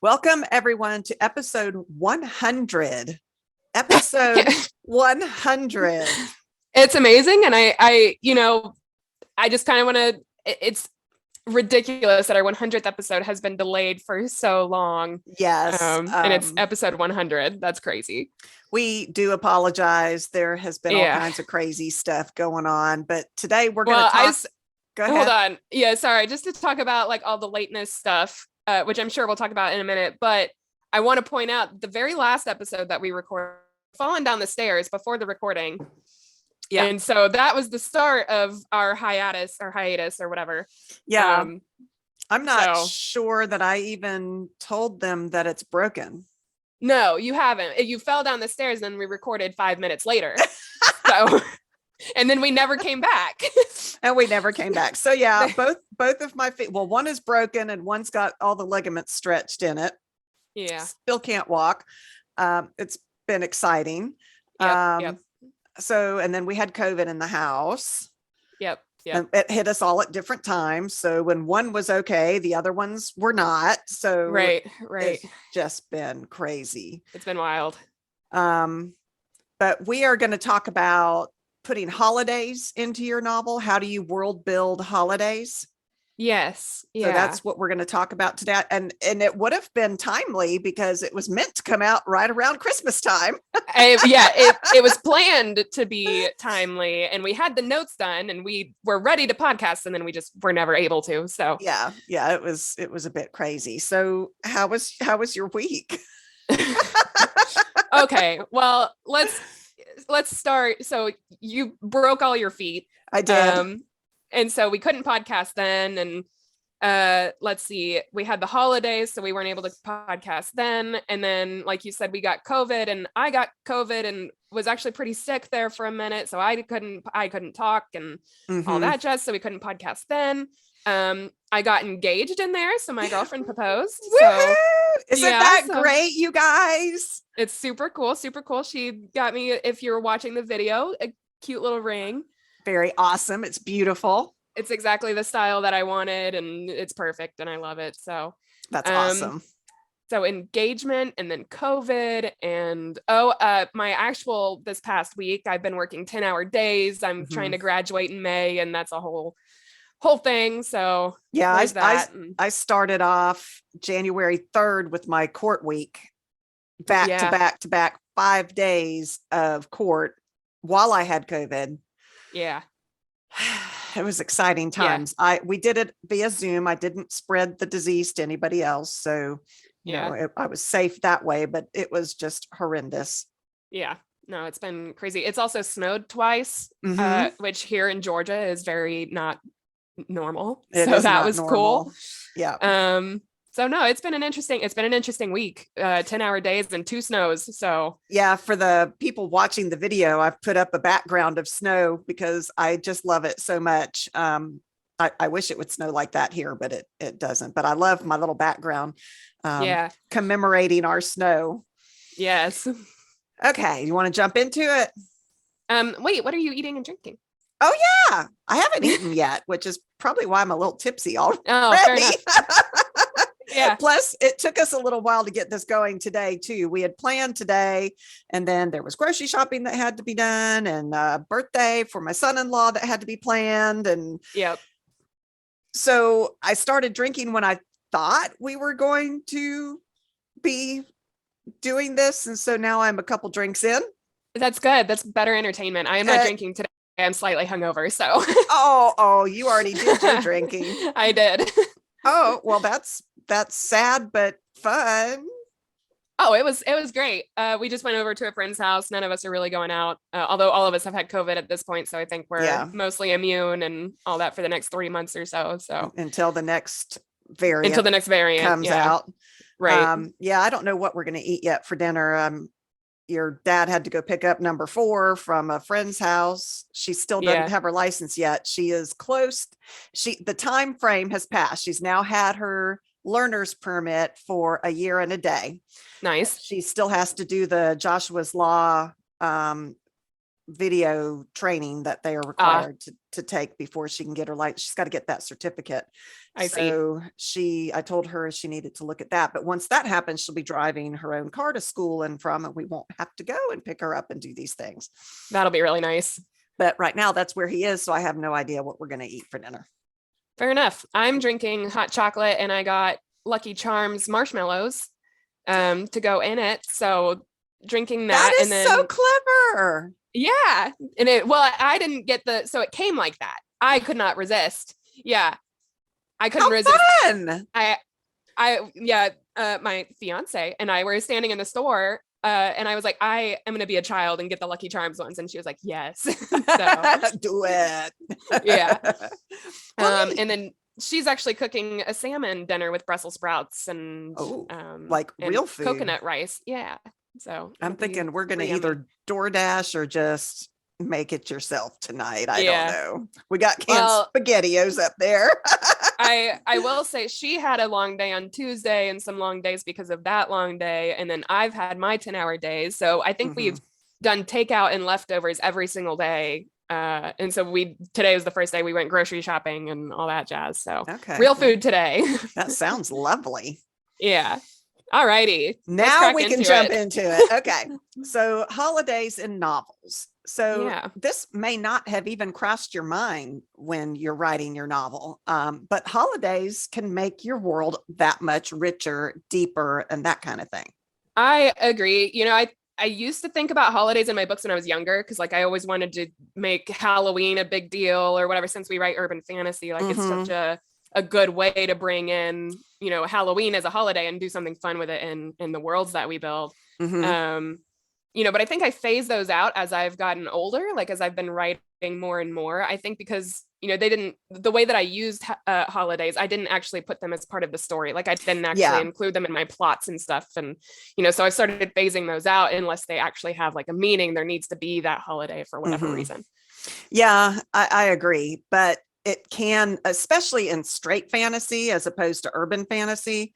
Welcome everyone to episode 100. Episode 100. It's amazing. And I just kind of want to, it's ridiculous that our 100th episode has been delayed for so long. Yes. And it's episode 100. That's crazy. We do apologize. There has been all kinds of crazy stuff going on, but today we're going to talk. Go ahead. Hold on. Yeah, sorry. Just to talk about like all the lateness stuff, which I'm sure we'll talk about in a minute. But I want to point out the very last episode that we recorded, falling down the stairs before the recording. Yeah. And so that was the start of our hiatus or whatever. Yeah. I'm not sure that I even told them that it's broken. No, you haven't. You fell down the stairs and then we recorded 5 minutes later. So and then we never came back. So yeah, both of my feet. Well, one is broken and one's got all the ligaments stretched in it. Yeah. Still can't walk. It's been exciting. Yep. So, and then we had COVID in the house. Yep. And it hit us all at different times. So when one was okay, the other ones were not. So right. It's just been crazy. It's been wild. But we are going to talk about putting holidays into your novel. How do you world build holidays? Yes. Yeah. So that's what we're going to talk about today. And it would have been timely because it was meant to come out right around Christmas time. It was planned to be timely, and we had the notes done and we were ready to podcast, and then we just were never able to. So yeah, it was a bit crazy. So how was your week? Okay, well, let's start. So you broke all your feet. I did. And so we couldn't podcast then. And let's see, we had the holidays, so we weren't able to podcast then. And then, like you said, we got COVID, and I got COVID and was actually pretty sick there for a minute. So I couldn't talk and all that jazz. So we couldn't podcast then. I got engaged in there. So my girlfriend proposed. So isn't that great, you guys? It's super cool. Super cool. She got me, if you're watching the video, a cute little ring. Very awesome. It's beautiful. It's exactly the style that I wanted, and it's perfect, and I love it. So that's awesome. So engagement, and then COVID, and this past week I've been working 10-hour days. I'm trying to graduate in May, and that's a whole thing. So yeah, I started off January 3rd with my court week, back to back 5 days of court while I had COVID. Yeah. It was exciting times. Yeah. We did it via Zoom. I didn't spread the disease to anybody else. So, you know, I was safe that way, but it was just horrendous. Yeah, no, it's been crazy. It's also snowed twice, which here in Georgia is very not normal. So that was cool. Yeah. So no, it's been an interesting week, 10-hour days and 2 snows. So yeah, for the people watching the video, I've put up a background of snow because I just love it so much. I wish it would snow like that here, but it doesn't. But I love my little background commemorating our snow. Yes. Okay, you want to jump into it? Wait, what are you eating and drinking? Oh yeah, I haven't eaten yet, which is probably why I'm a little tipsy already. Oh, fair enough. Yeah. Plus, it took us a little while to get this going today too. We had planned today, and then there was grocery shopping that had to be done, and a birthday for my son-in-law that had to be planned. And so I started drinking when I thought we were going to be doing this, and so now I'm a couple drinks in. That's good. That's better entertainment. I am not drinking today. I'm slightly hungover, so. Oh, you already did your drinking. I did. Oh, well, that's sad, but fun. Oh, it was great. We just went over to a friend's house. None of us are really going out, although all of us have had COVID at this point. So I think we're mostly immune and all that for the next 3 months or so. So until the next variant comes out. Right. I don't know what we're going to eat yet for dinner. Your dad had to go pick up number 4 from a friend's house. She still doesn't have her license yet. She is close. The time frame has passed. She's now had her learner's permit for a year and a day. Nice. She still has to do the Joshua's Law video training that they are required to take before she can get her license. She's got to get that certificate. I I told her she needed to look at that. But once that happens, she'll be driving her own car to school and from, and we won't have to go and pick her up and do these things. That'll be really nice. But right now that's where he is. So I have no idea what we're going to eat for dinner. Fair enough. I'm drinking hot chocolate and I got Lucky Charms marshmallows to go in it. So drinking that. That is and then, so clever. Yeah. And I didn't get so it came like that. I could not resist. Yeah. I couldn't resist. Fun. My fiance and I were standing in the store and I was like, I am going to be a child and get the Lucky Charms ones. And she was like, yes. So, do it. Yeah. And then she's actually cooking a salmon dinner with Brussels sprouts and like real food, coconut rice. Yeah. So I'm thinking we're going to either DoorDash or just make it yourself tonight. I don't know. We got canned SpaghettiOs up there. I will say she had a long day on Tuesday and some long days because of that long day. And then I've had my 10-hour days. So I think we've done takeout and leftovers every single day. And so today was the first day we went grocery shopping and all that jazz. So real food today. That sounds lovely. Yeah. All righty. Now we can jump into it. Okay. So holidays and novels. So this may not have even crossed your mind when you're writing your novel, but holidays can make your world that much richer, deeper, and that kind of thing. I agree. I used to think about holidays in my books when I was younger because I always wanted to make Halloween a big deal or whatever. Since we write urban fantasy, it's such a good way to bring in, Halloween as a holiday and do something fun with it in the worlds that we build. But I think I phase those out as I've gotten older, as I've been writing more and more. I think because, the way that I used holidays, I didn't actually put them as part of the story. I didn't actually include them in my plots and stuff. And, so I started phasing those out unless they actually have a meaning. There needs to be that holiday for whatever reason. Yeah, I agree. But it can, especially in straight fantasy, as opposed to urban fantasy,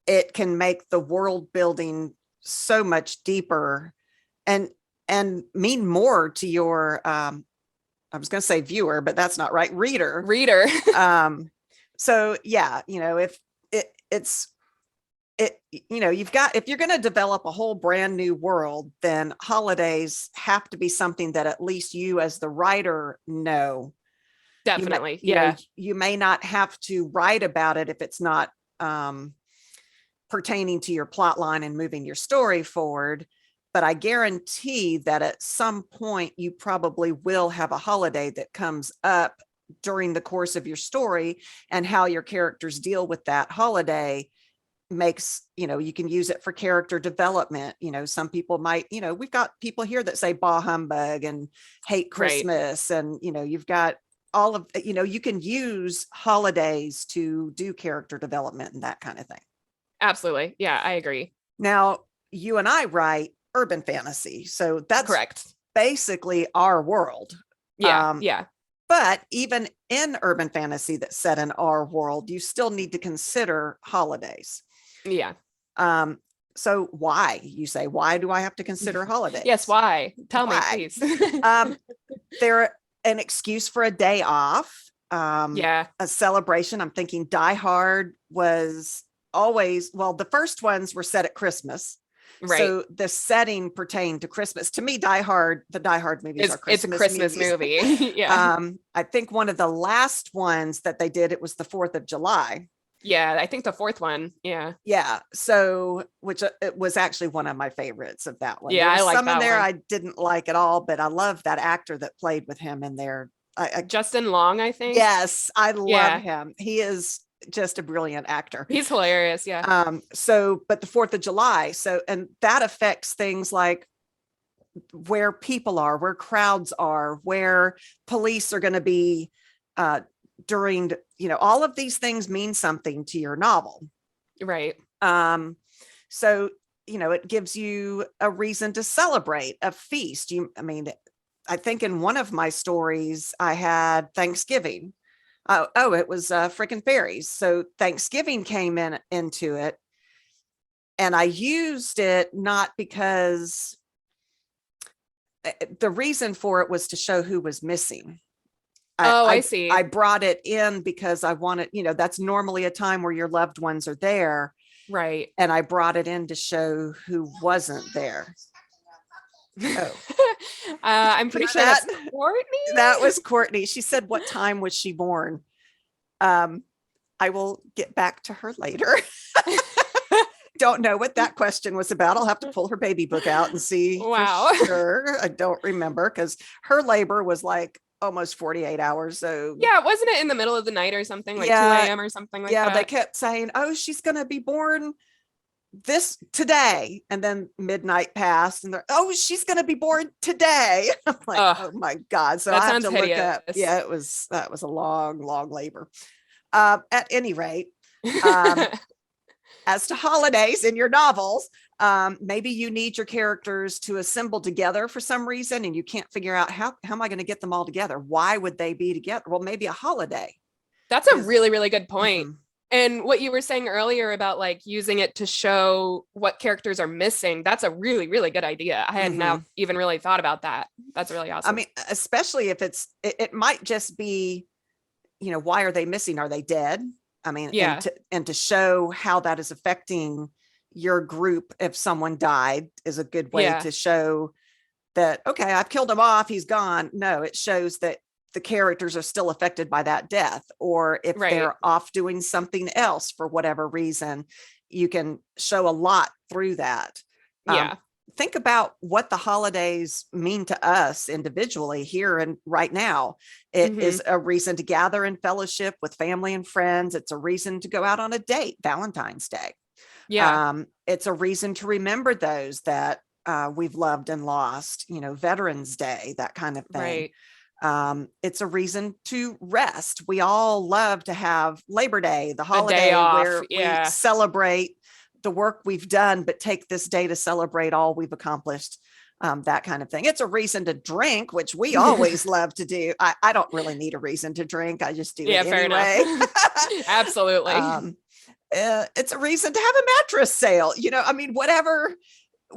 it can make the world building so much deeper and mean more to your I was going to say viewer, but that's not right. Reader. So yeah, if you've got, if you're going to develop a whole brand new world, then holidays have to be something that at least you as the writer know. Definitely. You may not have to write about it if it's not pertaining to your plot line and moving your story forward. But I guarantee that at some point you probably will have a holiday that comes up during the course of your story, and how your characters deal with that holiday makes, you can use it for character development. Some people might, we've got people here that say bah humbug and hate Christmas. Right. And, you've got all of, you can use holidays to do character development and that kind of thing. Absolutely. Yeah, I agree. Now, you and I write urban fantasy. So that's correct. Basically our world. Yeah. But even in urban fantasy that's set in our world, you still need to consider holidays. Yeah. So why, you say, why do I have to consider holidays? Yes. Why? Tell me, please. They're an excuse for a day off. A celebration. I'm thinking Die Hard was always, the first ones were set at Christmas. Right. So the setting pertained to Christmas. To me, the Die Hard movies are Christmas. It's a Christmas movie. Yeah. I think one of the last ones that they did, it was the 4th of July. Yeah, I think the 4th one. Yeah. Yeah. So, which it was actually one of my favorites of that one. Yeah, I like some that in there one. I didn't like at all, but I love that actor that played with him in there. Justin Long, I think. Yes, I love him. He is just a brilliant actor. He's hilarious. Yeah. But the 4th of July. And that affects things like where people are, where crowds are, where police are going to be during, all of these things mean something to your novel. Right. So, it gives you a reason to celebrate, a feast. I think in one of my stories I had Thanksgiving. It was frickin' fairies. So Thanksgiving came into it, and I used it not because the reason for it was to show who was missing. I see. I brought it in because I wanted, that's normally a time where your loved ones are there. Right. And I brought it in to show who wasn't there. Oh, I'm pretty sure that's Courtney. That was Courtney. She said, what time was she born? I will get back to her later. Don't know what that question was about. I'll have to pull her baby book out and see. Wow. For sure. I don't remember because her labor was like almost 48 hours. So yeah, wasn't it in the middle of the night or something, like 2 a.m. or something like that? Yeah, they kept saying, oh, she's going to be born this today. And then midnight passed and they're, oh, she's going to be born today. I'm like, oh my God. So I have to look up. Yeah, that was a long, long labor. At any rate, as to holidays in your novels, maybe you need your characters to assemble together for some reason and you can't figure out how am I going to get them all together? Why would they be together? Well, maybe a holiday. That's a really, really good point. Mm-hmm. And what you were saying earlier about like using it to show what characters are missing, that's a really, really good idea. I hadn't now even really thought about that. That's really awesome. I mean, especially if it might just be, why are they missing? Are they dead? I mean, yeah. and to show how that is affecting your group if someone died is a good way to show that, okay, I've killed him off, he's gone. No, it shows that the characters are still affected by that death, or if they're off doing something else for whatever reason, you can show a lot through that. Yeah. Think about what the holidays mean to us individually here and right now. It is a reason to gather in fellowship with family and friends. It's a reason to go out on a date, Valentine's Day. Yeah. It's a reason to remember those that we've loved and lost, Veterans Day, that kind of thing. Right. It's a reason to rest. We all love to have Labor Day, the holiday where we celebrate the work we've done, but take this day to celebrate all we've accomplished, that kind of thing. It's a reason to drink, which we always love to do. I don't really need a reason to drink. I just do it anyway. Fair enough. Absolutely. It's a reason to have a mattress sale. I mean, whatever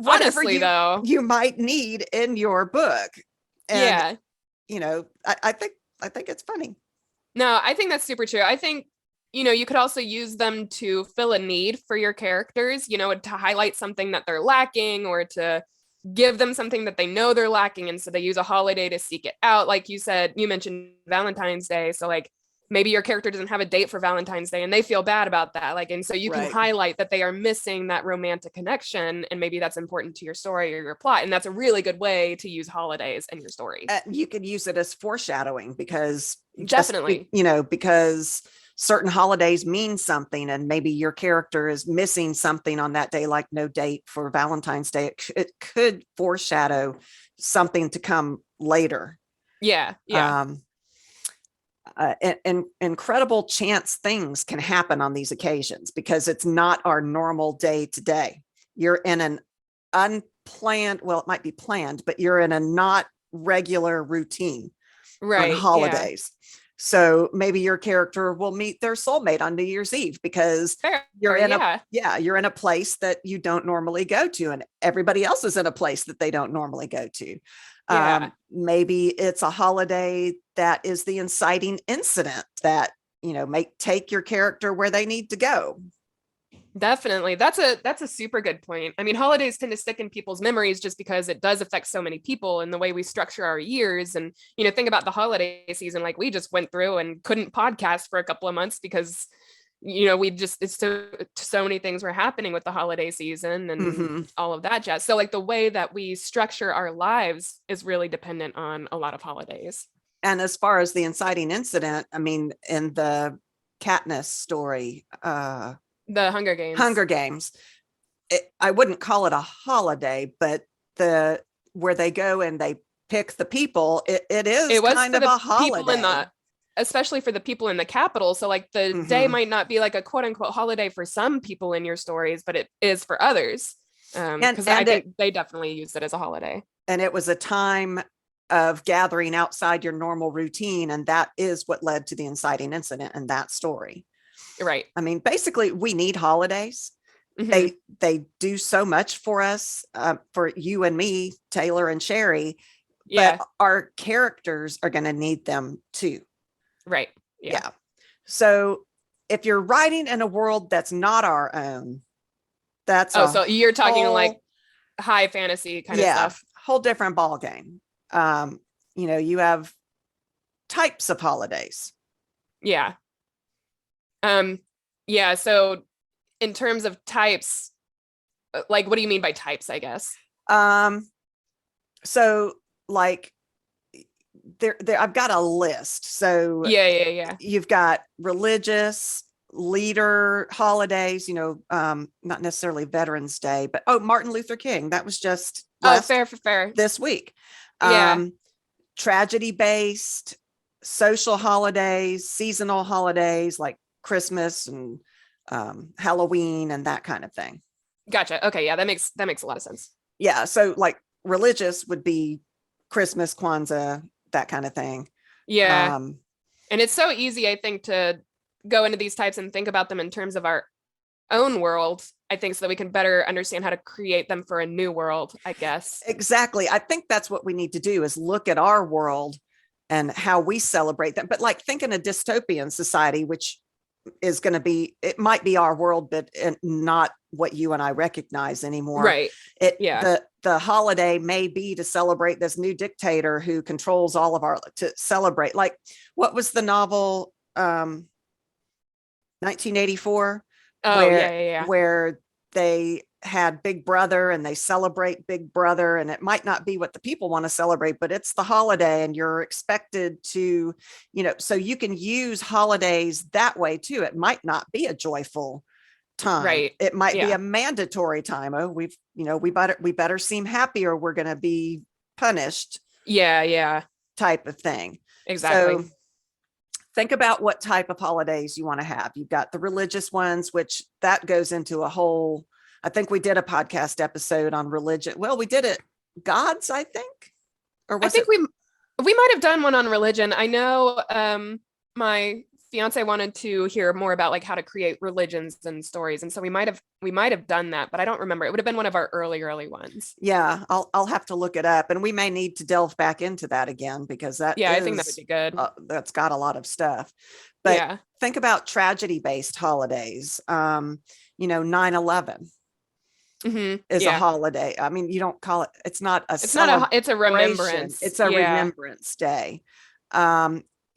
Honestly, though, you might need in your book. And, I think it's funny. No, I think that's super true. I think, you could also use them to fill a need for your characters, to highlight something that they're lacking or to give them something that they know they're lacking. And so they use a holiday to seek it out. Like you said, you mentioned Valentine's Day. So like maybe your character doesn't have a date for Valentine's Day and they feel bad about that. Like, and so you can highlight that they are missing that romantic connection. And maybe that's important to your story or your plot. And that's a really good way to use holidays in your story. You could use it as foreshadowing because definitely, because certain holidays mean something and maybe your character is missing something on that day, like no date for Valentine's Day. It could foreshadow something to come later. Yeah. And incredible chance things can happen on these occasions because it's not our normal day to day. You're in an unplanned, well, it might be planned, but you're in a not regular routine on holidays. So maybe your character will meet their soulmate on New Year's Eve because you're in a place that you don't normally go to, and everybody else is in a place that they don't normally go to. Maybe it's a holiday that is the inciting incident that, take your character where they need to go. Definitely. That's a super good point. I mean, holidays tend to stick in people's memories just because it does affect so many people and the way we structure our years. And, think about the holiday season, like we just went through and couldn't podcast for a couple of months because, it's so many things were happening with the holiday season and all of that jazz. So like the way that we structure our lives is really dependent on a lot of holidays. And as far as the inciting incident, I mean, in the Katniss story, the Hunger Games, I wouldn't call it a holiday, but where they go and they pick the people, it was kind of a holiday. Especially for the people in the capital. So like the day might not be like a quote unquote holiday for some people in your stories, but it is for others. Because I think they definitely use it as a holiday. And it was a time of gathering outside your normal routine. And that is what led to the inciting incident in that story. Right. I mean, basically we need holidays. They do so much for us, for you and me, Taylor and Sherry. Yeah. but our characters are going to need them too. Right. Yeah. So if you're writing in a world that's not our own, that's so you're talking whole, like high fantasy kind of stuff. whole different ball game. You have types of holidays. Yeah. Yeah. So in terms of types, like, what do you mean by types, I guess? So like there I've got a list. So yeah. You've got religious, leader holidays, not necessarily Veterans Day, but Martin Luther King. That was just fair. This week. Yeah. Tragedy based, social holidays, seasonal holidays like Christmas and Halloween and that kind of thing. Gotcha. Okay, yeah, that makes a lot of sense. Yeah, so like religious would be Christmas, Kwanzaa, that kind of thing. Yeah. And it's so easy, I think, to go into these types and think about them in terms of our own world, I think, so that we can better understand how to create them for a new world, I guess. Exactly. I think that's what we need to do, is look at our world and how we celebrate them. But like, think in a dystopian society, which is going to be, it might be our world, but not what you and I recognize anymore. Right. The holiday may be to celebrate this new dictator who controls all of to celebrate. Like, what was the novel, 1984? Where they had Big Brother and they celebrate Big Brother, and it might not be what the people want to celebrate, but it's the holiday and you're expected to, so you can use holidays that way too. It might not be a joyful time. Right. It might be a mandatory time. We better seem happy or we're going to be punished. Yeah. Type of thing. Exactly. So think about what type of holidays you want to have. You've got the religious ones, which that goes into a whole, I think we did a podcast episode on religion. Well, we did it gods, I think. Or was I think we might have done one on religion. I know my fiance wanted to hear more about like how to create religions and stories, and so we might have done that, but I don't remember. It would have been one of our early ones. Yeah, I'll have to look it up, and we may need to delve back into that again, because I think that would be good. That's got a lot of stuff. But think about tragedy based holidays. 9/11 is a holiday. I mean, you don't call it, it's a remembrance. It's a remembrance day.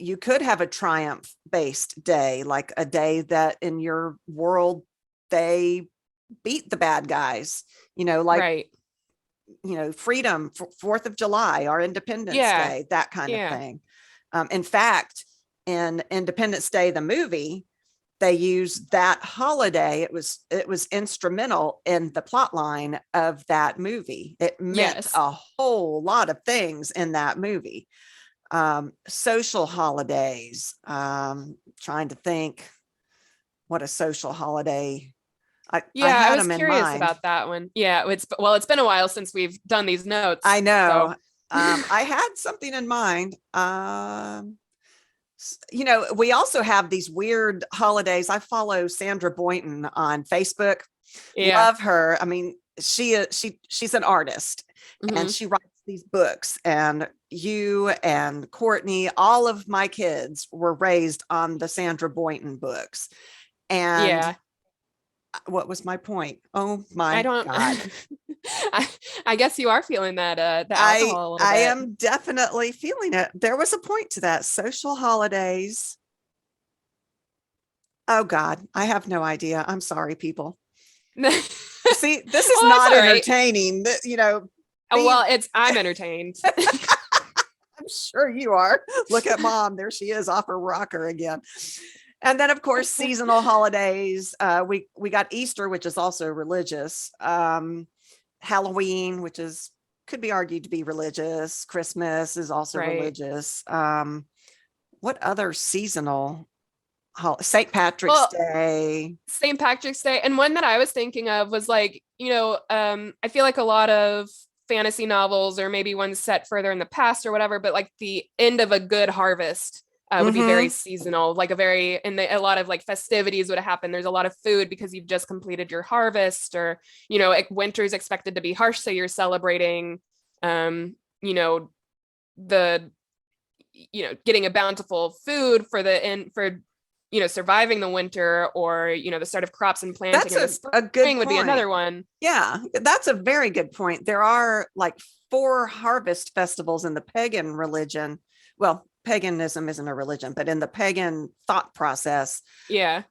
You could have a triumph based day, like a day that in your world they beat the bad guys, freedom, 4th of July, our Independence Day, that kind of thing. In fact, in Independence Day, the movie, they used that holiday. It was instrumental in the plot line of that movie. It meant a whole lot of things in that movie. Social holidays, trying to think what a social holiday. I was curious about that one. Yeah, it's been a while since we've done these notes. I know. So. I had something in mind. We also have these weird holidays. I follow Sandra Boynton on Facebook. Love her. I mean, she's an artist, and she writes these books, and you and Courtney, all of my kids were raised on the Sandra Boynton books. And what was my point? Oh my God. I guess you are feeling that the alcohol a little bit. I am definitely feeling it. There was a point to that. Social holidays. Oh God, I have no idea. I'm sorry, people. See, this is not entertaining. I'm entertained. I'm sure you are. Look at Mom. There she is off her rocker again. And then, of course, seasonal holidays. We got Easter, which is also religious. Halloween, which could be argued to be religious. Christmas is also religious. What other seasonal? St. Patrick's Day. St. Patrick's Day. And one that I was thinking of was like, I feel like a lot of fantasy novels, or maybe ones set further in the past or whatever, but like the end of a good harvest would be very seasonal, like a lot of like festivities would happen. There's a lot of food because you've just completed your harvest, or, winter's expected to be harsh. So you're celebrating, the, getting a bountiful food for surviving the winter, or, the start of crops and planting That's in the a good spring would be point. another one. Yeah, that's a very good point. There are like 4 harvest festivals in the pagan religion. Well, paganism isn't a religion, but in the pagan thought process, Yeah.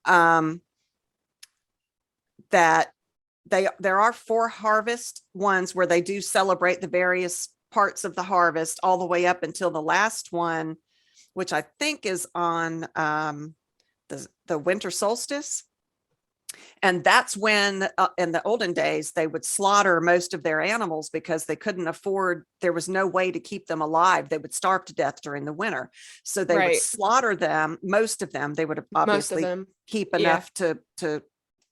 That there are 4 harvest ones where they do celebrate the various parts of the harvest all the way up until the last one, which I think is on the winter solstice. And that's when in the olden days, they would slaughter most of their animals because they couldn't afford, there was no way to keep them alive. They would starve to death during the winter. So they would slaughter them, most of them. They would obviously keep enough to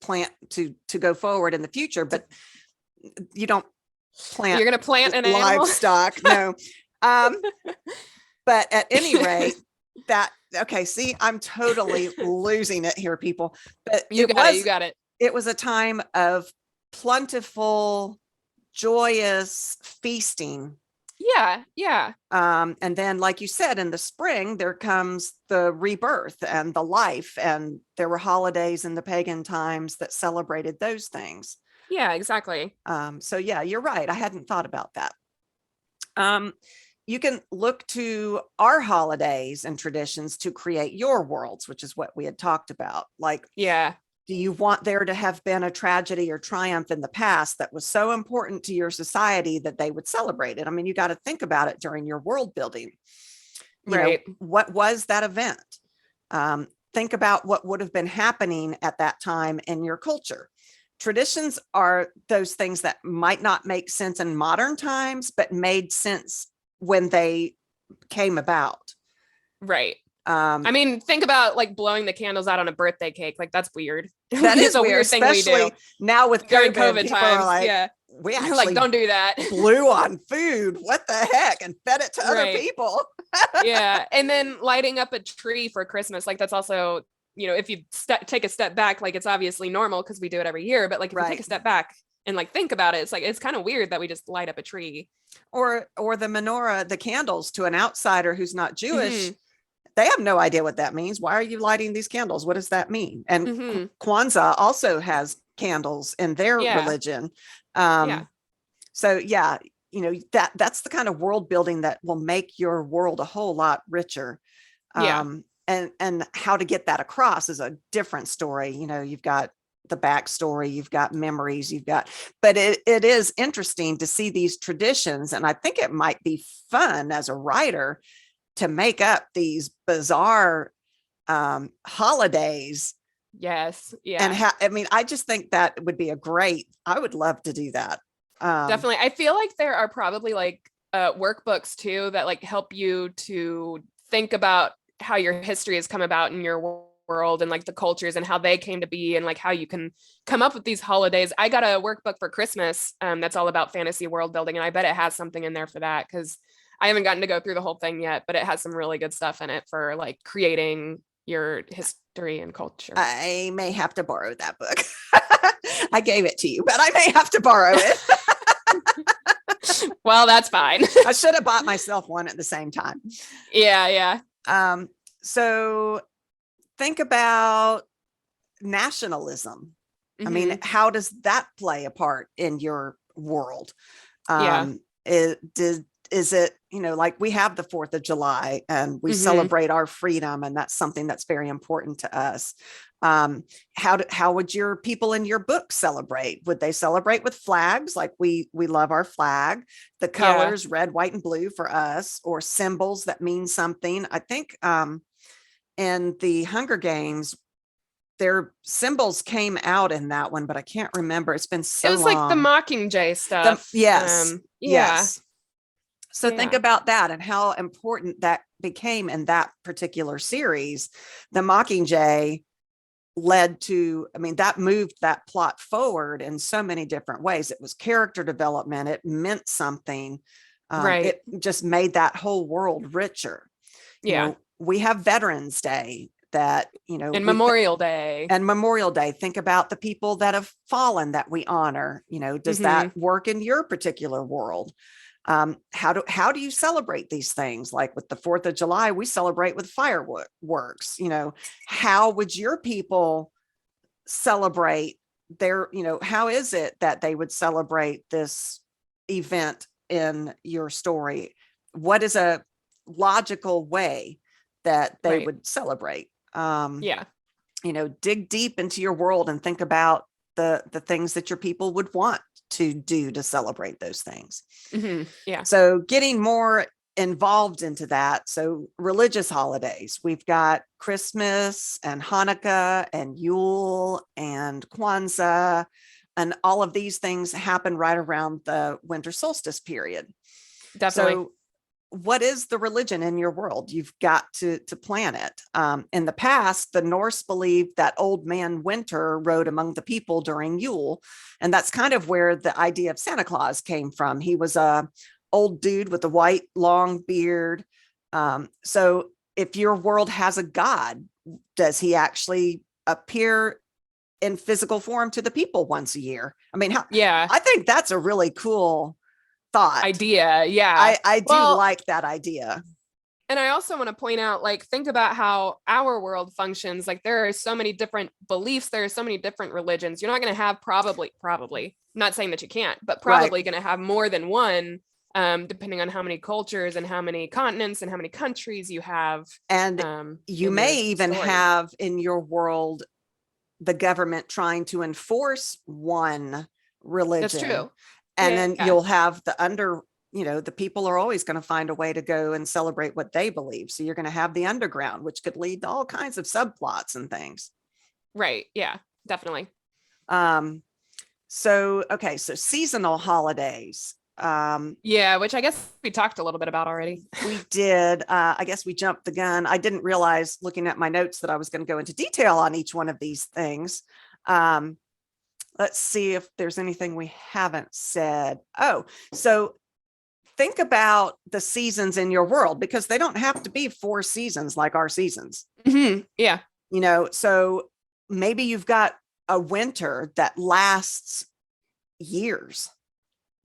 plant to go forward in the future, but you don't plant. You're going to plant an livestock. No. But at any rate, okay, see, I'm totally losing it here, people. But you got it. It was a time of plentiful, joyous feasting. Yeah. And then, like you said, in the spring, there comes the rebirth and the life. And there were holidays in the pagan times that celebrated those things. Yeah, exactly. So yeah, you're right. I hadn't thought about that. You can look to our holidays and traditions to create your worlds, which is what we had talked about. Like, do you want there to have been a tragedy or triumph in the past that was so important to your society that they would celebrate it? I mean, you got to think about it during your world building. You know, what was that event? Think about what would have been happening at that time in your culture. Traditions are those things that might not make sense in modern times, but made sense when they came about. Right. I mean, think about like blowing the candles out on a birthday cake. Like, that's weird. That is a weird thing we do now with during COVID times. Like, we actually like, don't do that. Blew on food. What the heck? And fed it to other people. Yeah. And then lighting up a tree for Christmas. Like, that's also, if you take a step back, like, it's obviously normal because we do it every year. But like, if you take a step back and like think about it, it's like, it's kind of weird that we just light up a tree. Or the menorah, the candles, to an outsider who's not Jewish. They have no idea what that means. Why are you lighting these candles? What does that mean? And Kwanzaa also has candles in their religion. So yeah, that's the kind of world building that will make your world a whole lot richer. And how to get that across is a different story. You've got the backstory, you've got memories, but it is interesting to see these traditions. And I think it might be fun as a writer to make up these bizarre holidays. Yes. Yeah. And I just think that would be I would love to do that. Definitely. I feel like there are probably like workbooks too that like help you to think about how your history has come about in your world and like the cultures and how they came to be and like how you can come up with these holidays. I got a workbook for Christmas that's all about fantasy world building, and I bet it has something in there for that, because I haven't gotten to go through the whole thing yet, but it has some really good stuff in it for like creating your history and culture. I may have to borrow that book. I gave it to you, but I may have to borrow it. Well, that's fine. I should have bought myself one at the same time. Yeah. So think about nationalism. I mean, how does that play a part in your world? Is it, like we have the 4th of July and we celebrate our freedom, and that's something that's very important to us. How would your people in your book celebrate? Would they celebrate with flags? Like we love our flag, the colors, red, white, and blue for us, or symbols that mean something. I think in the Hunger Games, their symbols came out in that one, but I can't remember. It's been so long. It was like the Mockingjay stuff. Yes. So think about that and how important that became in that particular series. The Mockingjay led to, that moved that plot forward in so many different ways. It was character development. It meant something. It just made that whole world richer. We have Veterans Day that, and Memorial Day. Think about the people that have fallen that we honor. Does that work in your particular world? How do you celebrate these things? Like with the 4th of July, we celebrate with fireworks. How would your people celebrate how is it that they would celebrate this event in your story? What is a logical way that they would celebrate? Dig deep into your world and think about the things that your people would want to do to celebrate those things. So getting more involved into that. So religious holidays, we've got Christmas and Hanukkah and Yule and Kwanzaa, and all of these things happen right around the winter solstice period. Definitely. So what is the religion in your world? You've got to plan it. In the past, the Norse believed that old man winter rode among the people during Yule. And that's kind of where the idea of Santa Claus came from. He was a old dude with a white long beard. So if your world has a god, does he actually appear in physical form to the people once a year? I mean, I think that's a really cool thought idea. Yeah, I do like that idea. And I also want to point out, like, think about how our world functions. Like, there are so many different beliefs, there are so many different religions. You're not going to have probably not saying that you can't, but probably going to have more than one, depending on how many cultures and how many continents and how many countries you have. And you may even have in your world the government trying to enforce one religion. That's true. And then you'll have the people are always going to find a way to go and celebrate what they believe. So you're going to have the underground, which could lead to all kinds of subplots and things. Right. Yeah, definitely. So seasonal holidays. Which I guess we talked a little bit about already. We did. I guess we jumped the gun. I didn't realize, looking at my notes, that I was going to go into detail on each one of these things. Let's see if there's anything we haven't said. Oh, so think about the seasons in your world, because they don't have to be 4 seasons like our seasons. Mm-hmm. Yeah. So maybe you've got a winter that lasts years.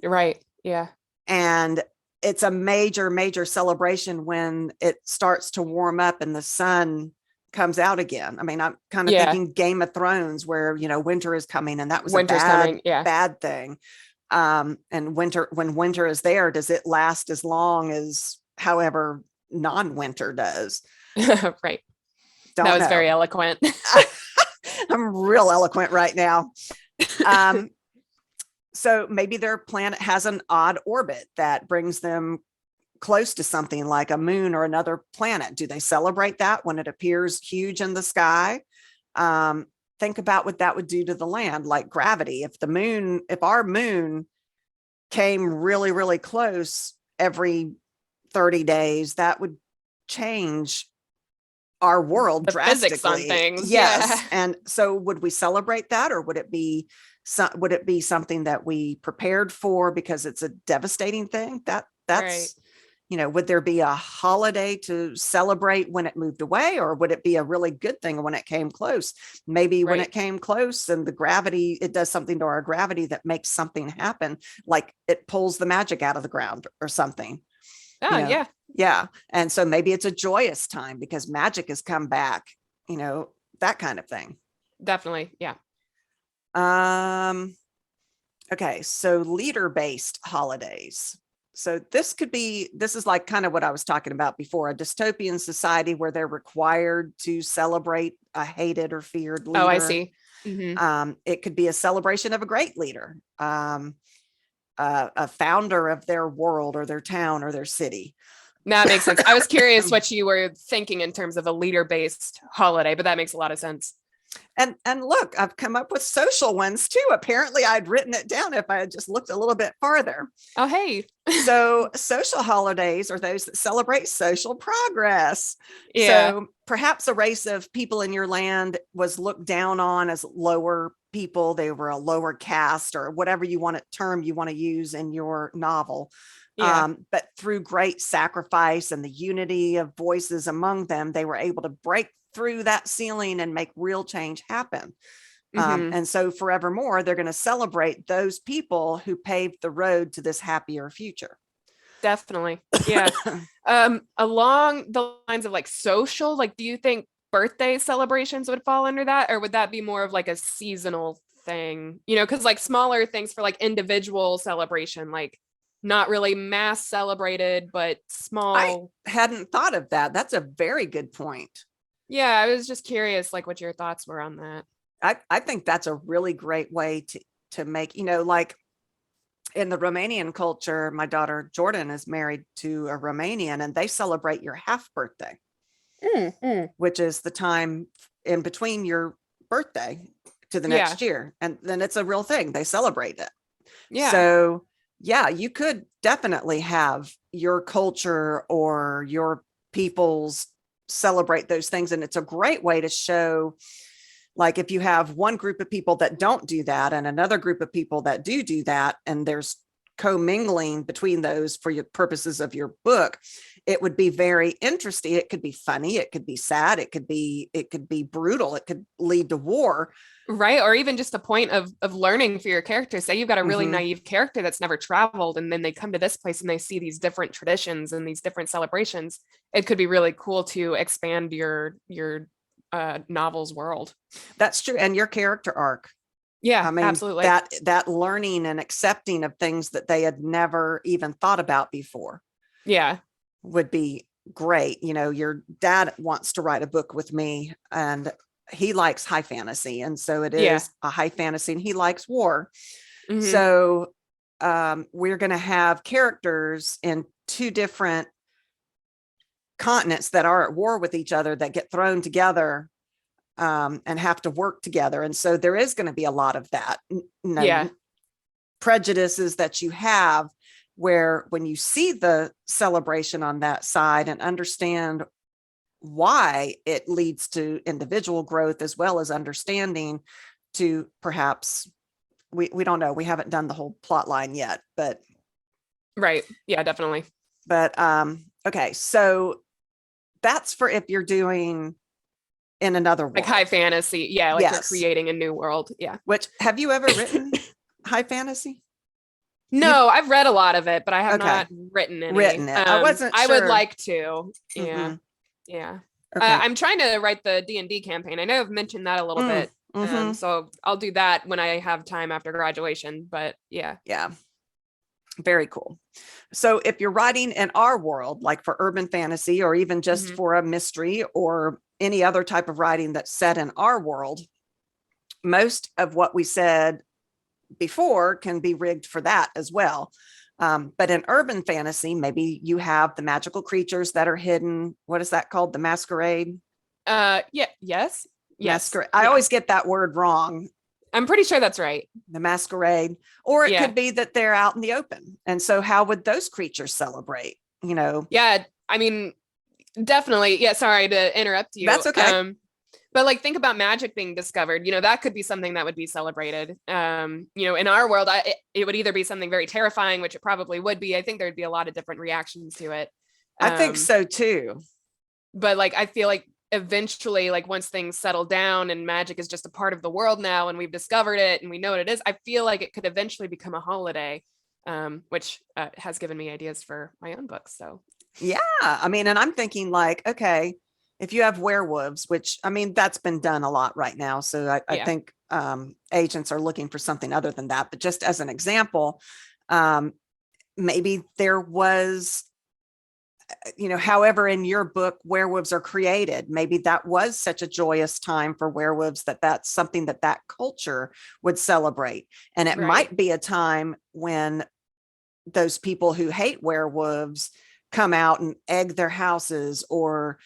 Right. Yeah. And it's a major, major celebration when it starts to warm up and the sun comes out again. I mean, I'm kind of thinking Game of Thrones, where, winter is coming, and that was a bad thing. And when winter is there, does it last as long as however non-winter does? Right. That was very eloquent. I'm real eloquent right now. So maybe their planet has an odd orbit that brings them close to something like a moon or another planet. Do they celebrate that when it appears huge in the sky? Think about what that would do to the land, like gravity. If our moon came really, really close every 30 days, that would change our world drastically. Physics on things. Yes. Yeah. And so would we celebrate that, or would it be something that we prepared for because it's a devastating thing? That's right. Would there be a holiday to celebrate when it moved away, or would it be a really good thing when it came close? Maybe when it came close and the gravity, it does something to our gravity that makes something happen, like it pulls the magic out of the ground or something. Oh, yeah. Yeah. And so maybe it's a joyous time because magic has come back, that kind of thing. Definitely. Yeah. Okay. So leader-based holidays. So this is like kind of what I was talking about before, a dystopian society where they're required to celebrate a hated or feared leader. Oh, I see. Mm-hmm. It could be a celebration of a great leader, a founder of their world or their town or their city. That makes sense. I was curious what you were thinking in terms of a leader-based holiday, but that makes a lot of sense. And look, I've come up with social ones too. Apparently I'd written it down if I had just looked a little bit farther. Oh, hey. So social holidays are those that celebrate social progress. Yeah. So perhaps a race of people in your land was looked down on as lower people. They were a lower caste, or whatever term you want to use in your novel. Yeah. But through great sacrifice and the unity of voices among them, they were able to break through that ceiling and make real change happen. Mm-hmm. And so forevermore, they're going to celebrate those people who paved the road to this happier future. Definitely. Yeah. Along the lines of like social, like, do you think birthday celebrations would fall under that, or would that be more of like a seasonal thing? Because like smaller things for like individual celebration, like not really mass celebrated, but I small. hadn't thought of that. That's a very good point. Yeah, I was just curious, like, what your thoughts were on that. I think that's a really great way to make, like in the Romanian culture, my daughter Jordan is married to a Romanian, and they celebrate your half birthday, which is the time in between your birthday to the Yeah. next year. And then it's a real thing. They celebrate it. Yeah. So yeah, you could definitely have your culture or your peoples celebrate those things. And it's a great way to show, like, if you have one group of people that don't do that and another group of people that do that, and there's commingling between those for your purposes of your book, it would be very interesting. It could be funny, it could be sad, it could be brutal, it could lead to war. Right. Or even just a point of learning for your character. Say you've got a really naive character that's never traveled, and then they come to this place and they see these different traditions and these different celebrations. It could be really cool to expand your novel's world. That's true. And your character arc. Yeah, I mean, absolutely. that learning and accepting of things that they had never even thought about before. Yeah. Would be great. Your dad wants to write a book with me, and he likes high fantasy. And so it is a high fantasy, and he likes war. So we're going to have characters in two different continents that are at war with each other, that get thrown together and have to work together. And so there is going to be a lot of that, prejudices that you have, where when you see the celebration on that side and understand why it leads to individual growth, as well as understanding to perhaps, we don't know, we haven't done the whole plot line yet, but right. Yeah, definitely. But okay, so that's for if you're doing in another world. Like high fantasy. Yeah, like you're creating a new world. Yeah. Which, have you ever written high fantasy? No, I've read a lot of it, but I have not written any. I wasn't sure. I would like to. Yeah. Yeah. Okay. I'm trying to write the D&D campaign. I know I've mentioned that a little bit. So I'll do that when I have time after graduation. But yeah. Yeah. Very cool. So if you're writing in our world, like for urban fantasy, or even just for a mystery or any other type of writing that's set in our world, most of what we said before can be rigged for that as well. But in urban fantasy, maybe you have the magical creatures that are hidden. What is that called? The masquerade? Yes. Masquerade. I always get that word wrong. I'm pretty sure that's right. The masquerade. Or it could be that they're out in the open. And so how would those creatures celebrate? Yeah, I mean, definitely. Yeah, sorry to interrupt you. That's okay. But like, think about magic being discovered. That could be something that would be celebrated. In our world, it would either be something very terrifying, which it probably would be. I think there'd be a lot of different reactions to it. I think so too. But like, I feel like eventually, like once things settle down and magic is just a part of the world now, and we've discovered it and we know what it is, I feel like it could eventually become a holiday, which has given me ideas for my own books. So yeah, I mean, and I'm thinking like, okay, if you have werewolves, which, I mean, that's been done a lot right now. So I think agents are looking for something other than that. But just as an example, maybe there was, however in your book werewolves are created, maybe that was such a joyous time for werewolves that's something that culture would celebrate. And it might be a time when those people who hate werewolves come out and egg their houses, or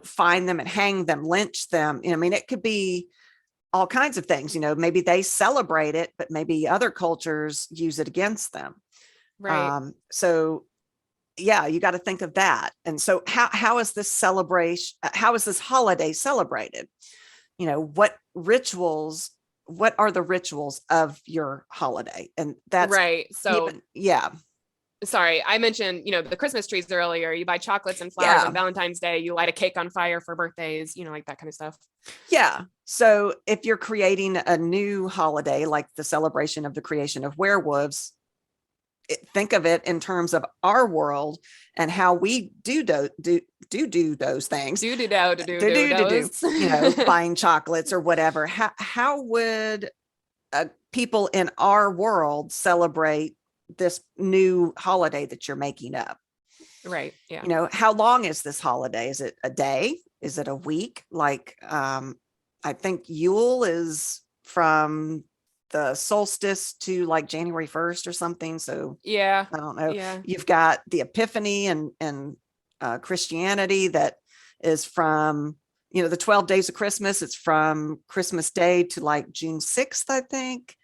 find them and hang them, lynch them. I mean, it could be all kinds of things. Maybe they celebrate it, but maybe other cultures use it against them. So yeah, you got to think of that. And so how is this celebration, how is this holiday celebrated? What are the rituals of your holiday? And that's right. So yeah. Sorry, I mentioned, the Christmas trees earlier. You buy chocolates and flowers on Valentine's Day. You light a cake on fire for birthdays, like that kind of stuff. Yeah. So if you're creating a new holiday, like the celebration of the creation of werewolves, think of it in terms of our world and how we do those things. Buying chocolates or whatever. How would people in our world celebrate this new holiday that you're making up? Right. Yeah. How long is this holiday? Is it a day? Is it a week? Like, I think Yule is from the solstice to like January 1st or something. So yeah, I don't know. Yeah. You've got the Epiphany and Christianity that is from, the 12 days of Christmas. It's from Christmas Day to like June 6th, I think.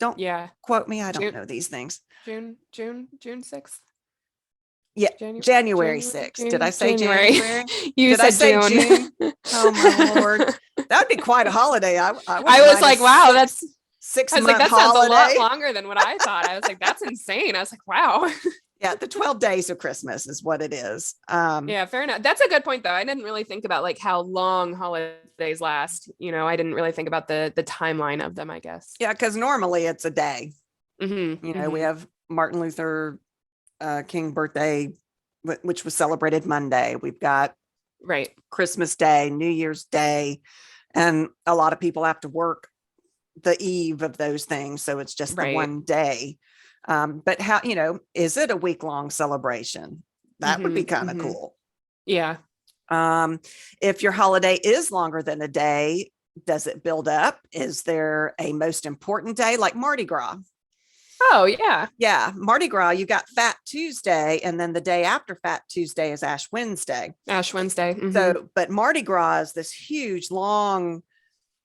Don't quote me. I don't know these things. June 6th. Yeah, January 6th. Did I say January? You said June. Oh my Lord. That'd be quite a holiday. I was like, wow, that's 6 month holiday. Sounds a lot longer than what I thought. I was like, that's insane. I was like, wow. Yeah, the 12 days of Christmas is what it is. Yeah, fair enough. That's a good point, though. I didn't really think about like how long holidays last. I didn't really think about the timeline of them, I guess. Yeah, because normally it's a day. Mm-hmm. We have Martin Luther King birthday, which was celebrated Monday. We've got Christmas Day, New Year's Day, and a lot of people have to work the eve of those things. So it's just the one day. But how, is it a week-long celebration? That would be kind of cool. Yeah. If your holiday is longer than a day, does it build up? Is there a most important day like Mardi Gras? Oh, yeah. Yeah. Mardi Gras, you got Fat Tuesday, and then the day after Fat Tuesday is Ash Wednesday. So, but Mardi Gras is this huge, long,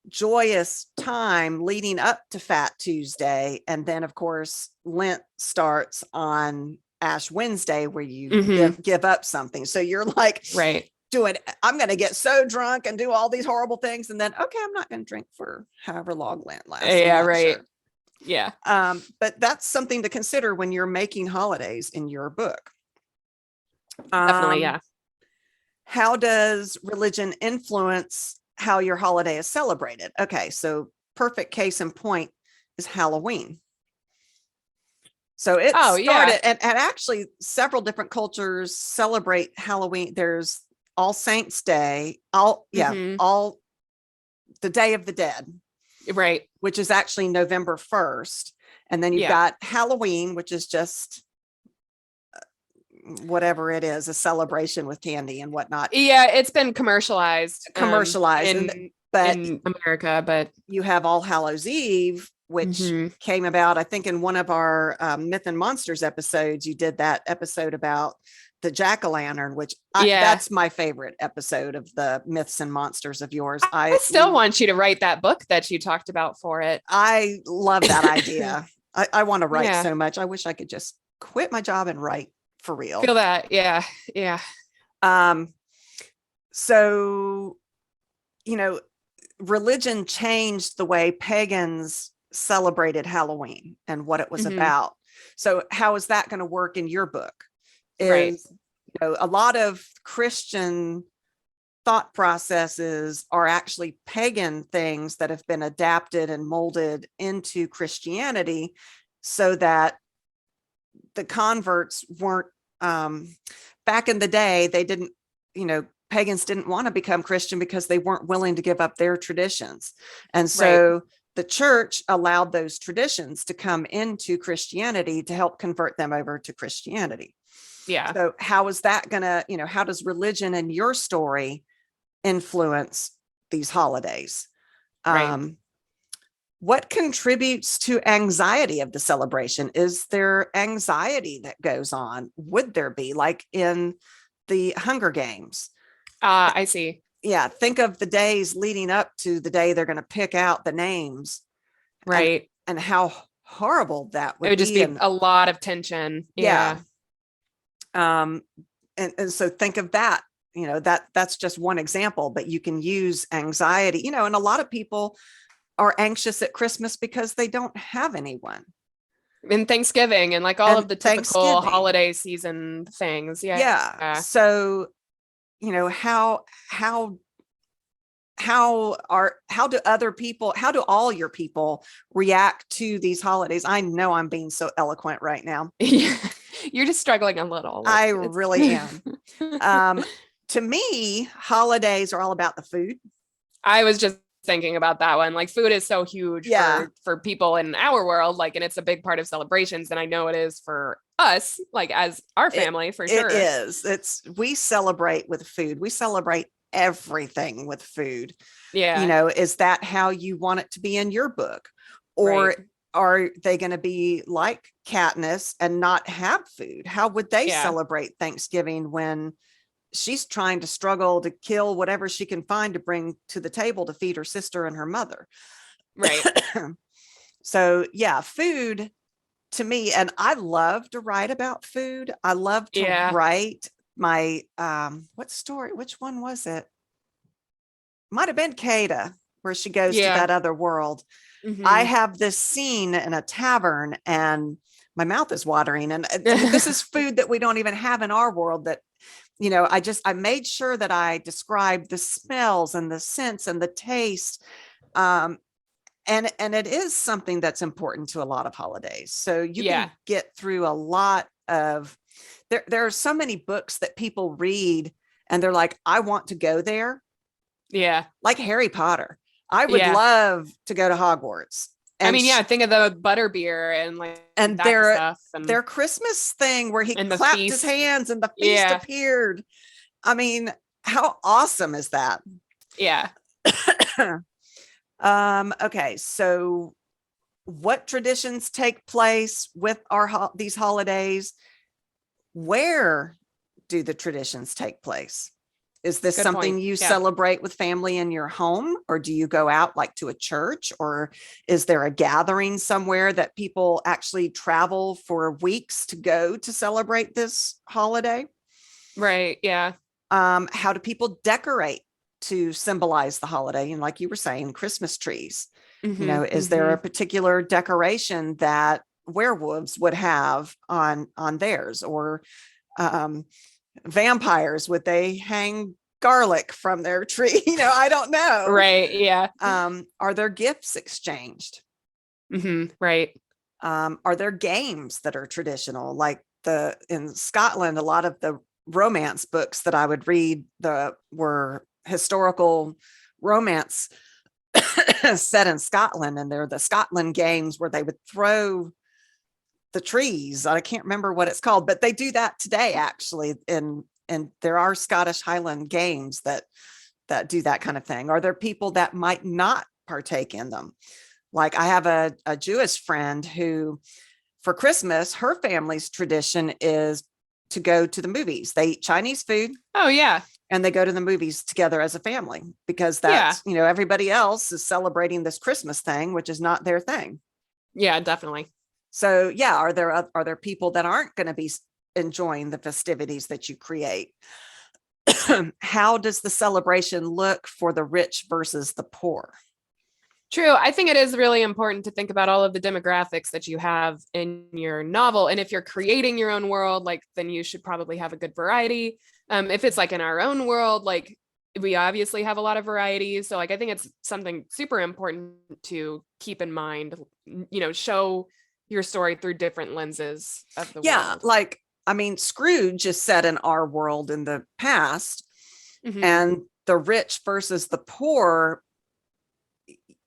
joyous time leading up to Fat Tuesday. And then, of course, Lent starts on Ash Wednesday, where you give up something. So you're like, I'm going to get so drunk and do all these horrible things. And then, okay, I'm not going to drink for however long Lent lasts. Yeah, right. Sure. Yeah. But that's something to consider when you're making holidays in your book. Definitely, yeah. How does religion influence how your holiday is celebrated? Okay, so perfect case in point is Halloween. So it started, and actually several different cultures celebrate Halloween. There's All Saints Day, all the Day of the Dead. Right. Which is actually November 1st. And then you've got Halloween, which is just whatever it is, a celebration with candy and whatnot. Yeah, it's been commercialized in America, but you have All Hallows Eve, which came about, I think, in one of our Myth and Monsters episodes. You did that episode about the jack-o'-lantern, which that's my favorite episode of the Myths and Monsters of yours. I still want you to write that book that you talked about for it. I love that idea. I want to write so much. I wish I could just quit my job and write for real. Feel that. Yeah. Yeah. So, religion changed the way pagans celebrated Halloween and what it was about. So how is that going to work in your book? A lot of Christian thought processes are actually pagan things that have been adapted and molded into Christianity, so that the converts weren't, back in the day, they didn't, pagans didn't want to become Christian because they weren't willing to give up their traditions. And so the church allowed those traditions to come into Christianity to help convert them over to Christianity. Yeah. So how is that gonna, how does religion and your story influence these holidays? What contributes to anxiety of the celebration? Is there anxiety that goes on? Would there be, like in the Hunger Games? I see. Yeah. Think of the days leading up to the day they're going to pick out the names. Right. And how horrible that would be. It would just be a lot of tension. Yeah. And so think of that, that's just one example, but you can use anxiety, and a lot of people are anxious at Christmas because they don't have anyone. And Thanksgiving and like all of the typical holiday season things. Yeah. So, how how do all your people react to these holidays? I know I'm being so eloquent right now. You're just struggling a little. I really am. To me, holidays are all about the food. I was just thinking about that one. Like, food is so huge for people in our world, like, and it's a big part of celebrations. And I know it is for us, like, as our family, for sure. It is. We celebrate with food. We celebrate everything with food. Yeah. You know, is that how you want it to be in your book? Or are they going to be like Katniss and not have food? How would they celebrate Thanksgiving when she's trying to struggle to kill whatever she can find to bring to the table to feed her sister and her mother? Right. So yeah, food to me, and I love to write about food. I love to write my what story? Which one was it? Might have been Kada, where she goes to that other world. I have this scene in a tavern and my mouth is watering. And this is food that we don't even have in our world that, you know, I made sure that I described the smells and the scents and the taste. And it is something that's important to a lot of holidays. So you can get through a lot of, there are so many books that people read and they're like, I want to go there. Yeah. Like Harry Potter. I would love to go to Hogwarts. And I mean, think of the butterbeer and their stuff and their Christmas thing where he clapped his hands and the feast appeared. I mean, how awesome is that? Yeah. Okay, so what traditions take place with these holidays? Where do the traditions take place? Is this something you celebrate with family in your home, or do you go out like to a church, or is there a gathering somewhere that people actually travel for weeks to go to celebrate this holiday? Right. Yeah. How do people decorate to symbolize the holiday? And like you were saying, Christmas trees, you know, is there a particular decoration that werewolves would have on theirs, or vampires, would they hang garlic from their tree? You know, I don't know. Right. Yeah. Are there gifts exchanged? Right. Are there games that are traditional? Like in Scotland, a lot of the romance books that I would read were historical romance set in Scotland, and they're the Scotland games where they would throw the trees. I can't remember what it's called, but they do that today actually. And there are Scottish Highland games that do that kind of thing. Are there people that might not partake in them? Like I have a Jewish friend who, for Christmas, her family's tradition is to go to the movies. They eat Chinese food. Oh yeah. And they go to the movies together as a family, because that's, you know, everybody else is celebrating this Christmas thing, which is not their thing. Yeah, definitely. So yeah, are there people that aren't going to be enjoying the festivities that you create? How does the celebration look for the rich versus the poor? True. I think it is really important to think about all of the demographics that you have in your novel. And if you're creating your own world, like, then you should probably have a good variety. If it's like in our own world, like, we obviously have a lot of varieties. So like, I think it's something super important to keep in mind, you know, show your story through different lenses of the world. Like, I mean, Scrooge is set in our world in the past, and the rich versus the poor,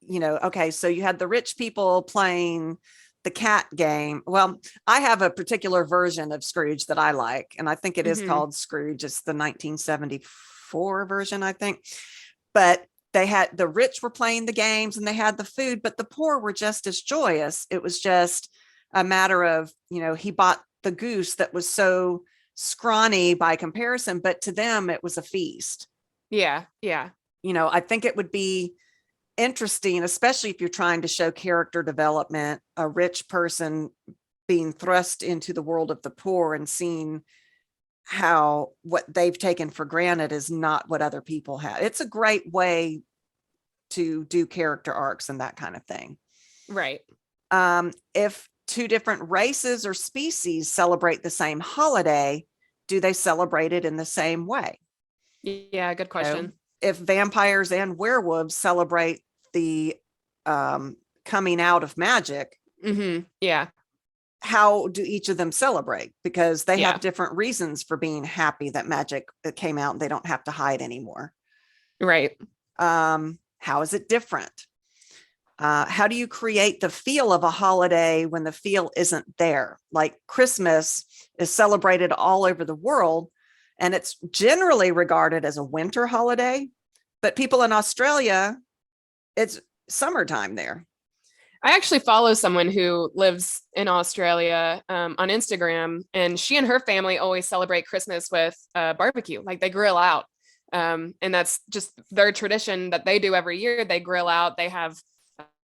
you know, okay, so you had the rich people playing the cat game. Well, I have a particular version of Scrooge that I like, and I think it is called Scrooge. It's the 1974 version, I think. But they had, the rich were playing the games and they had the food, but the poor were just as joyous. It was just a matter of, you know, he bought the goose that was so scrawny by comparison, but to them it was a feast. Yeah. Yeah. You know, I think it would be interesting, especially if you're trying to show character development, a rich person being thrust into the world of the poor and seeing how what they've taken for granted is not what other people have. It's a great way to do character arcs and that kind of thing. Right. If two different races or species celebrate the same holiday, do they celebrate it in the same way? Yeah, good question. if vampires and werewolves celebrate the coming out of magic, yeah, how do each of them celebrate? Because they yeah, have different reasons for being happy that magic came out and they don't have to hide anymore. right. How is it different? How do you create the feel of a holiday when the feel isn't there? Like Christmas is celebrated all over the world, and it's generally regarded as a winter holiday, but people in Australia, it's summertime there. I actually follow someone who lives in Australia on Instagram, and she and her family always celebrate Christmas with barbecue. Like they grill out. And that's just their tradition that they do every year. They grill out. They have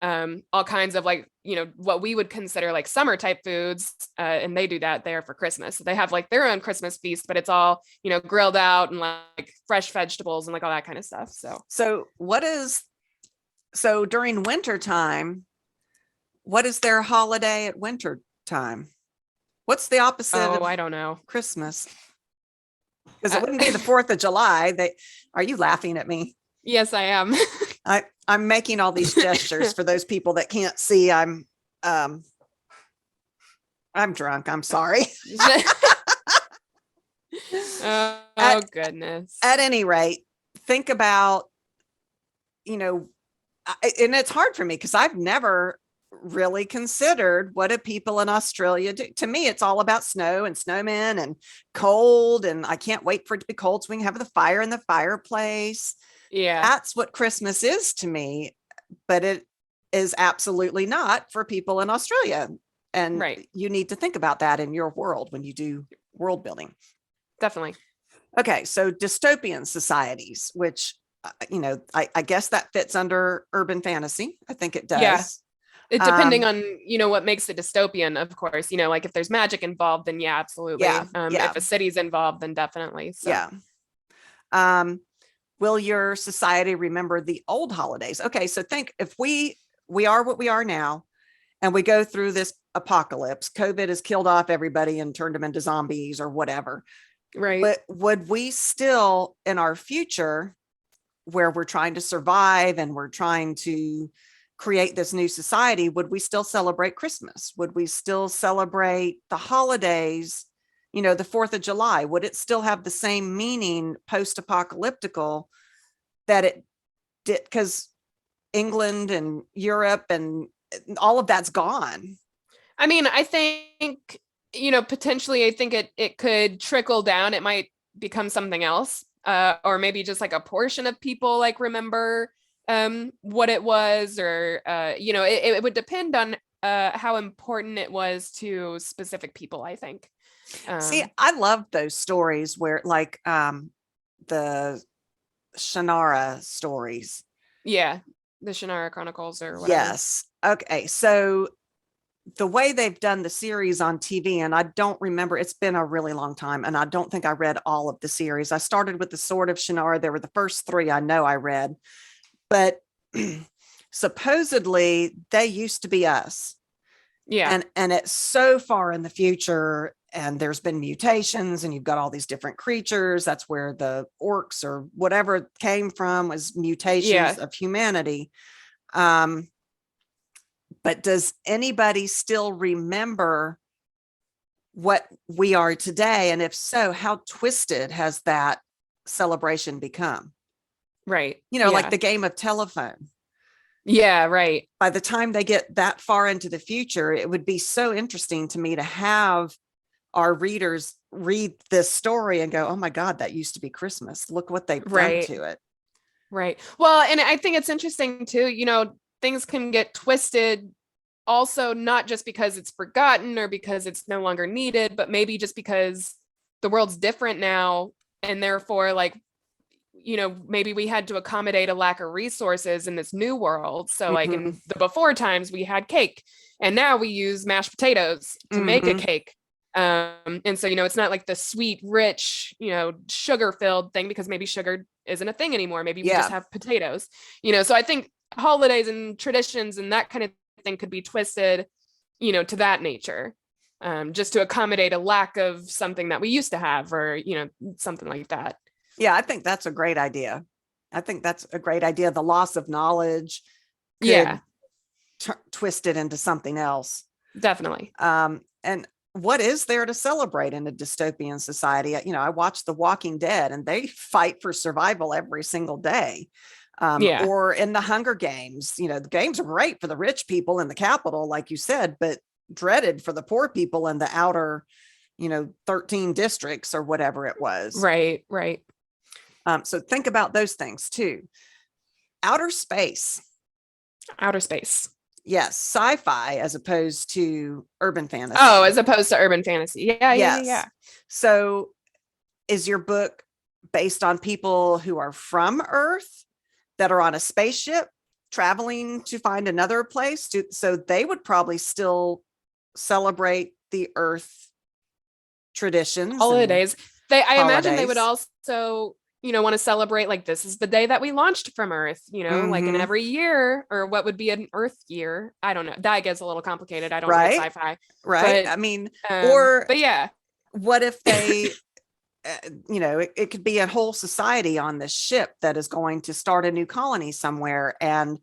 all kinds of like, what we would consider like summer type foods. And they do that there for Christmas. So they have like their own Christmas feast, but it's all, grilled out and like fresh vegetables and like all that kind of stuff. So during winter time, what is their holiday at winter time? What's the opposite of I don't know. Christmas? Because it wouldn't be the 4th of July. Are you laughing at me? Yes, I am. I'm making all these gestures for those people that can't see. I'm drunk. I'm sorry. Goodness. At any rate, think about, and it's hard for me because I've never really considered what do people in Australia do. To me, it's all about snow and snowmen and cold, and I can't wait for it to be cold so we can have the fire in the fireplace. Yeah, that's what Christmas is to me, but it is absolutely not for people in Australia. And you need to think about that in your world when you do world building. Definitely. Okay, so dystopian societies, which I guess that fits under urban fantasy. I think it does. Yeah. Depending on, what makes it dystopian, of course, like if there's magic involved, then yeah, absolutely. If a city's involved, then definitely. So. Yeah. Will your society remember the old holidays? Okay, so think if we are what we are now, and we go through this apocalypse, COVID has killed off everybody and turned them into zombies or whatever. Right. But would we still, in our future, where we're trying to survive and we're trying to create this new society, would we still celebrate Christmas? Would we still celebrate the holidays? The 4th of July, would it still have the same meaning post-apocalyptical that it did? Because England and Europe and all of that's gone. I mean, I think, potentially, I think it could trickle down. It might become something else, or maybe just like a portion of people like remember what it was, or it would depend on how important it was to specific people, I think. See, I love those stories where like the Shannara stories. Yeah, the Shannara Chronicles or whatever. Yes. Okay, so the way they've done the series on TV, and I don't remember, it's been a really long time, and I don't think I read all of the series. I started with the Sword of Shannara. There were the first 3 I know I read, but supposedly they used to be us. Yeah. And it's so far in the future, and there's been mutations, and you've got all these different creatures. That's where the orcs or whatever came from, was mutations of humanity. But does anybody still remember what we are today? And if so, how twisted has that celebration become? Right. Like the game of telephone. Yeah, right. By the time they get that far into the future, it would be so interesting to me to have our readers read this story and go, oh my God, that used to be Christmas. Look what they've done to it. Right. Well, and I think it's interesting too, things can get twisted also, not just because it's forgotten or because it's no longer needed, but maybe just because the world's different now. And therefore, like, maybe we had to accommodate a lack of resources in this new world. So like in the before times, we had cake, and now we use mashed potatoes to make a cake. And so, it's not like the sweet, rich, sugar filled thing, because maybe sugar isn't a thing anymore. Maybe we just have potatoes, so I think holidays and traditions and that kind of thing could be twisted, to that nature, just to accommodate a lack of something that we used to have, or, something like that. Yeah, I think that's a great idea. I think that's a great idea. The loss of knowledge could Yeah, twist it into something else. definitely. And what is there to celebrate in a dystopian society? I watch The Walking Dead, and they fight for survival every single day. Yeah. Or in the Hunger Games, the games are great for the rich people in the capital, like you said, but dreaded for the poor people in the outer, 13 districts or whatever it was. Right, right. So think about those things too. Outer space. Outer space. Yes, sci-fi as opposed to urban fantasy. Oh, as opposed to urban fantasy. Yeah, yes. yeah. So is your book based on people who are from Earth that are on a spaceship traveling to find another place? So they would probably still celebrate the Earth traditions. Holidays. I imagine they would also, want to celebrate, like, this is the day that we launched from Earth, like in every year, or what would be an Earth year. I don't know. That gets a little complicated. I don't know sci-fi. Right. But, I mean, but yeah. What if they, it could be a whole society on this ship that is going to start a new colony somewhere. And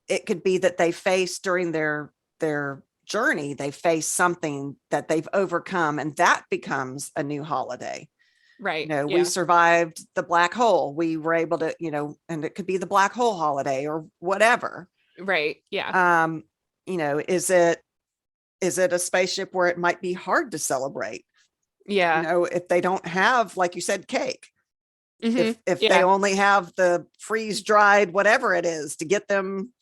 it could be that they face during their journey, they face something that they've overcome, and that becomes a new holiday. Right. We survived the black hole. We were able to, and it could be the black hole holiday or whatever. Right. Yeah. Is it a spaceship where it might be hard to celebrate? Yeah. If they don't have, like you said, cake, if Yeah. they only have the freeze dried, whatever it is to get them,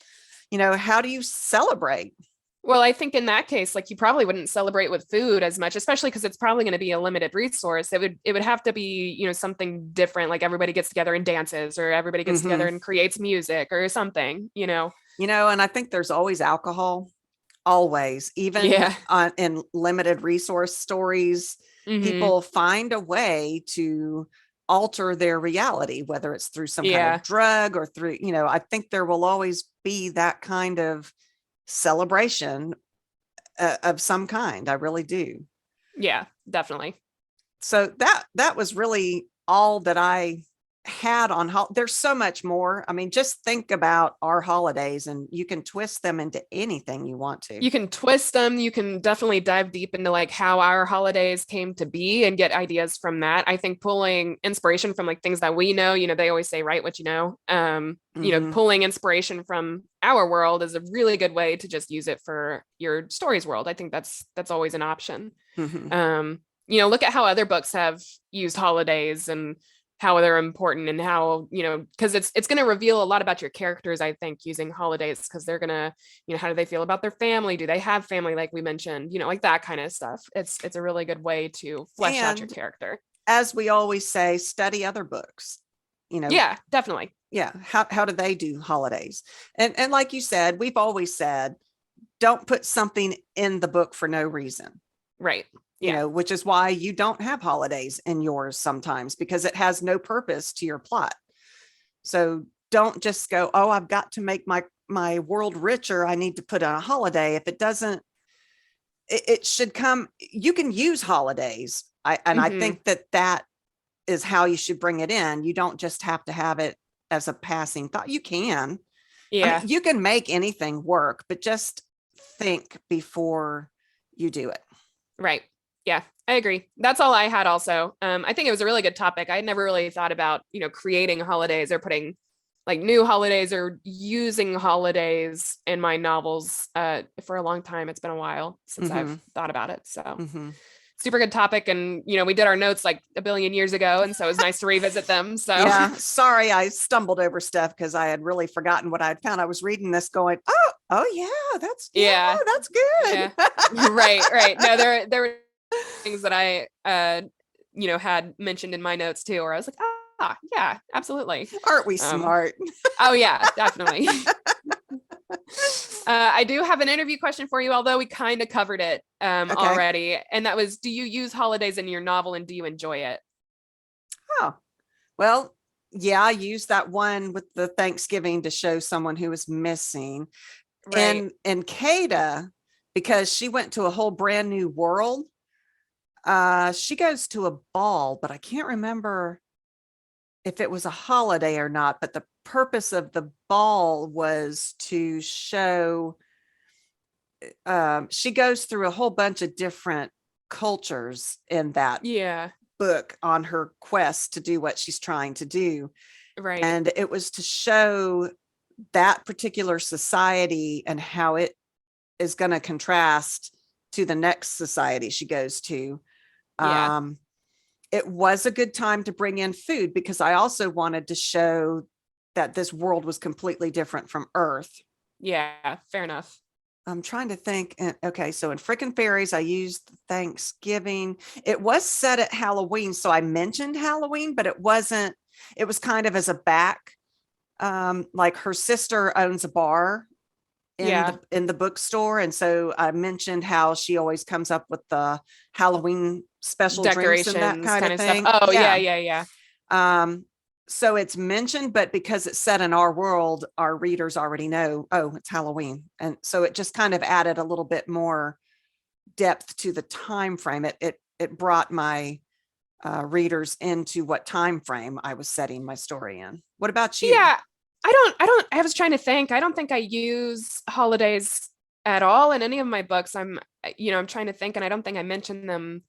how do you celebrate? Well, I think in that case, like, you probably wouldn't celebrate with food as much, especially because it's probably going to be a limited resource. It would have to be, something different, like everybody gets together and dances, or everybody gets together and creates music or something, and I think there's always alcohol, always, even in limited resource stories, people find a way to alter their reality, whether it's through some kind of drug or through, I think there will always be that kind of celebration of some kind. I really do. Yeah, definitely. So that was really all that I had on there's so much more. I mean, just think about our holidays, and you can twist them into anything you want to. You can twist them. You can definitely dive deep into, like, how our holidays came to be and get ideas from that. I think pulling inspiration from, like, things that we know, they always say, write what you know. Pulling inspiration from our world is a really good way to just use it for your story's world. I think that's always an option. Look at how other books have used holidays and how they're important, and how, because it's going to reveal a lot about your characters, I think, using holidays, because they're going to, how do they feel about their family? Do they have family, like we mentioned, like that kind of stuff. It's a really good way to flesh out your character. As we always say, study other books, Yeah, definitely. Yeah. How do they do holidays? And like you said, we've always said, don't put something in the book for no reason. Right. Which is why you don't have holidays in yours sometimes, because it has no purpose to your plot. So don't just go, oh, I've got to make my world richer, I need to put on a holiday. If it doesn't, it should come. You can use holidays. I think that is how you should bring it in. You don't just have to have it as a passing thought. You can. Yeah. I mean, you can make anything work, but just think before you do it. Right. Yeah, I agree. That's all I had also. I think it was a really good topic. I had never really thought about, creating holidays or putting, like, new holidays or using holidays in my novels for a long time. It's been a while since I've thought about it. So super good topic. And, we did our notes like a billion years ago, and so it was nice to revisit them. So yeah, sorry, I stumbled over stuff because I had really forgotten what I'd found. I was reading this going, oh yeah, that's good. Yeah. Right. No, there were things that I had mentioned in my notes too, where I was like, yeah, absolutely. Aren't we smart? Oh yeah, definitely. I do have an interview question for you, although we kind of covered it already, and that was, do you use holidays in your novel, and do you enjoy it? Oh, well, yeah, I used that one with the Thanksgiving to show someone who was missing. Right. And Kada, because she went to a whole brand new world, she goes to a ball, but I can't remember if it was a holiday or not, but the purpose of the ball was to show, she goes through a whole bunch of different cultures in that book on her quest to do what she's trying to do. Right. And it was to show that particular society and how it is going to contrast to the next society she goes to. It was a good time to bring in food because I also wanted to show that this world was completely different from Earth. Yeah, fair enough. I'm trying to think. Okay, so in Frickin' Fairies, I used Thanksgiving. It was set at Halloween, so I mentioned Halloween, but it wasn't. It was kind of as a back. Like her sister owns a bar in the bookstore, and so I mentioned how she always comes up with the Halloween special drinks and that kind of thing. Stuff. Oh yeah. So it's mentioned, but because it's set in our world, our readers already know, oh, it's Halloween, and so it just kind of added a little bit more depth to the time frame. It brought my readers into what time frame I was setting my story in. What about you? Yeah, I was trying to think. I don't think I use holidays at all in any of my books. I'm trying to think, and I don't think I mentioned them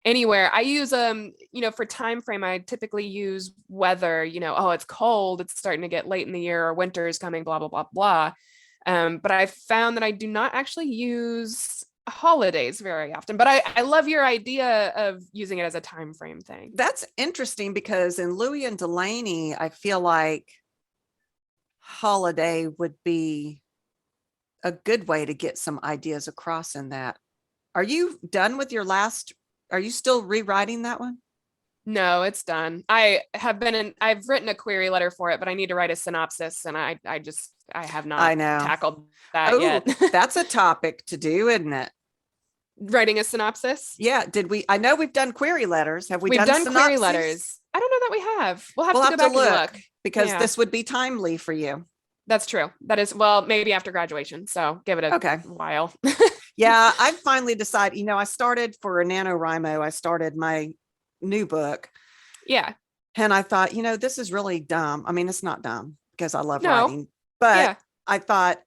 anywhere. I use for time frame, I typically use weather, oh, it's cold, it's starting to get late in the year, or winter is coming, blah, blah, blah, blah. But I found that I do not actually use holidays very often, but I love your idea of using it as a time frame thing. That's interesting because in Louis and Delaney, I feel like holiday would be a good way to get some ideas across in that. Are you done with your last? Are you still rewriting that one? No, it's done. I've written a query letter for it, but I need to write a synopsis, and I have not tackled that yet. That's a topic to do, isn't it? Writing a synopsis? Yeah. I know we've done query letters. Have we've done query letters? I don't know that we have. We'll have to go back and look. Because this would be timely for you. That's true. That is, well, maybe after graduation. So give it a while. Yeah, I finally decided, I started for NaNoWriMo. I started my new book. Yeah. And I thought, this is really dumb. I mean, it's not dumb because I love writing, but I thought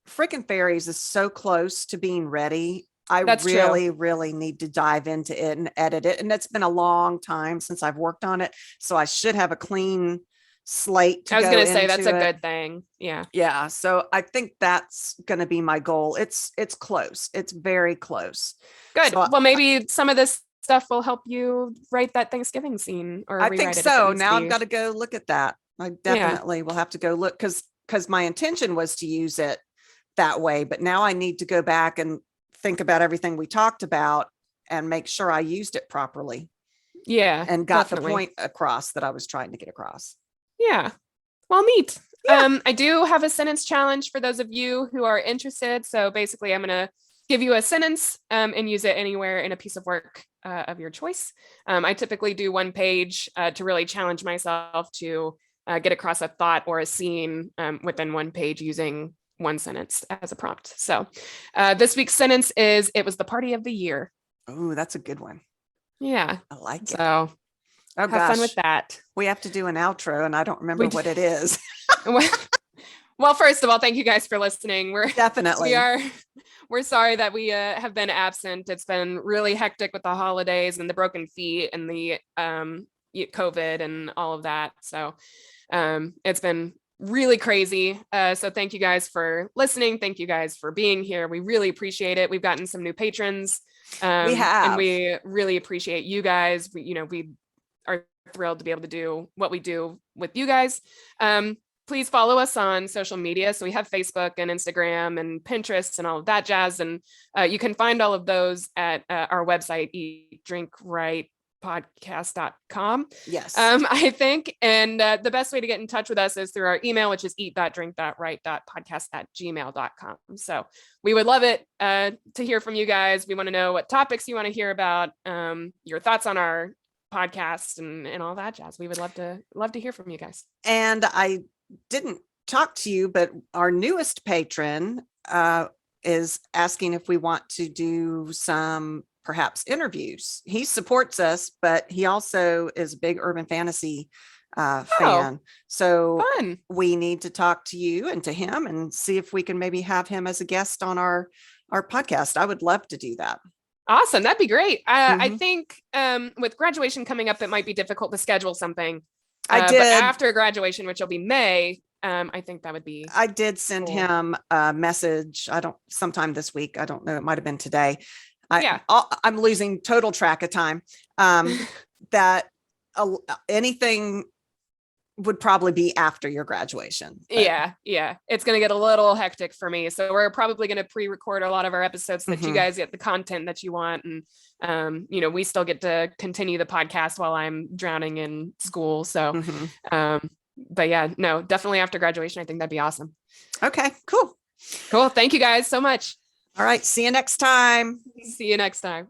Frickin' Fairies is so close to being ready. That's really need to dive into it and edit it. And it's been a long time since I've worked on it. So I should have a clean slate. I was going to say that's a good thing. Yeah. Yeah. So I think that's going to be my goal. It's close. It's very close. Good. So well, maybe some of this stuff will help you write that Thanksgiving scene, or I think so. Now I've got to go look at that. I definitely will have to go look because my intention was to use it that way, but now I need to go back and think about everything we talked about and make sure I used it properly. Yeah. And got the point across that I was trying to get across. Yeah. Well, neat. Yeah. I do have a sentence challenge for those of you who are interested. So basically I'm going to give you a sentence and use it anywhere in a piece of work of your choice. I typically do one page to really challenge myself to get across a thought or a scene within one page using one sentence as a prompt. So this week's sentence is, it was the party of the year. Oh, that's a good one. Yeah. I like it. So have fun with that. We have to do an outro and I don't remember what it is. Well, first of all, thank you guys for listening. We're sorry that we have been absent. It's been really hectic with the holidays and the broken feet and the COVID and all of that. So it's been really crazy. So thank you guys for listening. Thank you guys for being here. We really appreciate it. We've gotten some new patrons. We have. And we really appreciate you guys. We are thrilled to be able to do what we do with you guys. Please follow us on social media. So we have Facebook and Instagram and Pinterest and all of that jazz. And you can find all of those at our website, eatdrinkwritepodcast.com. Yes. I think. And the best way to get in touch with us is through our email, which is eat.drink.write.podcast@gmail.com. So we would love it to hear from you guys. We want to know what topics you want to hear about, your thoughts on our podcast and all that jazz. We would love to hear from you guys. And I didn't talk to you, but our newest patron is asking if we want to do some perhaps interviews. He supports us, but he also is a big urban fantasy fan. So fun. we need to talk to you and to him and see if we can maybe have him as a guest on our podcast. I would love to do that. Awesome. That'd be great. I think with graduation coming up, it might be difficult to schedule something. But after graduation, which will be May, I think that would be. I did send him a message. Sometime this week. I don't know. It might've been today. I'm losing total track of time. That anything would probably be after your graduation. Yeah. It's going to get a little hectic for me. So we're probably going to pre-record a lot of our episodes so that you guys get the content that you want. And, we still get to continue the podcast while I'm drowning in school. So, but yeah, no, definitely after graduation, I think that'd be awesome. Okay, cool. Thank you guys so much. All right. See you next time. See you next time.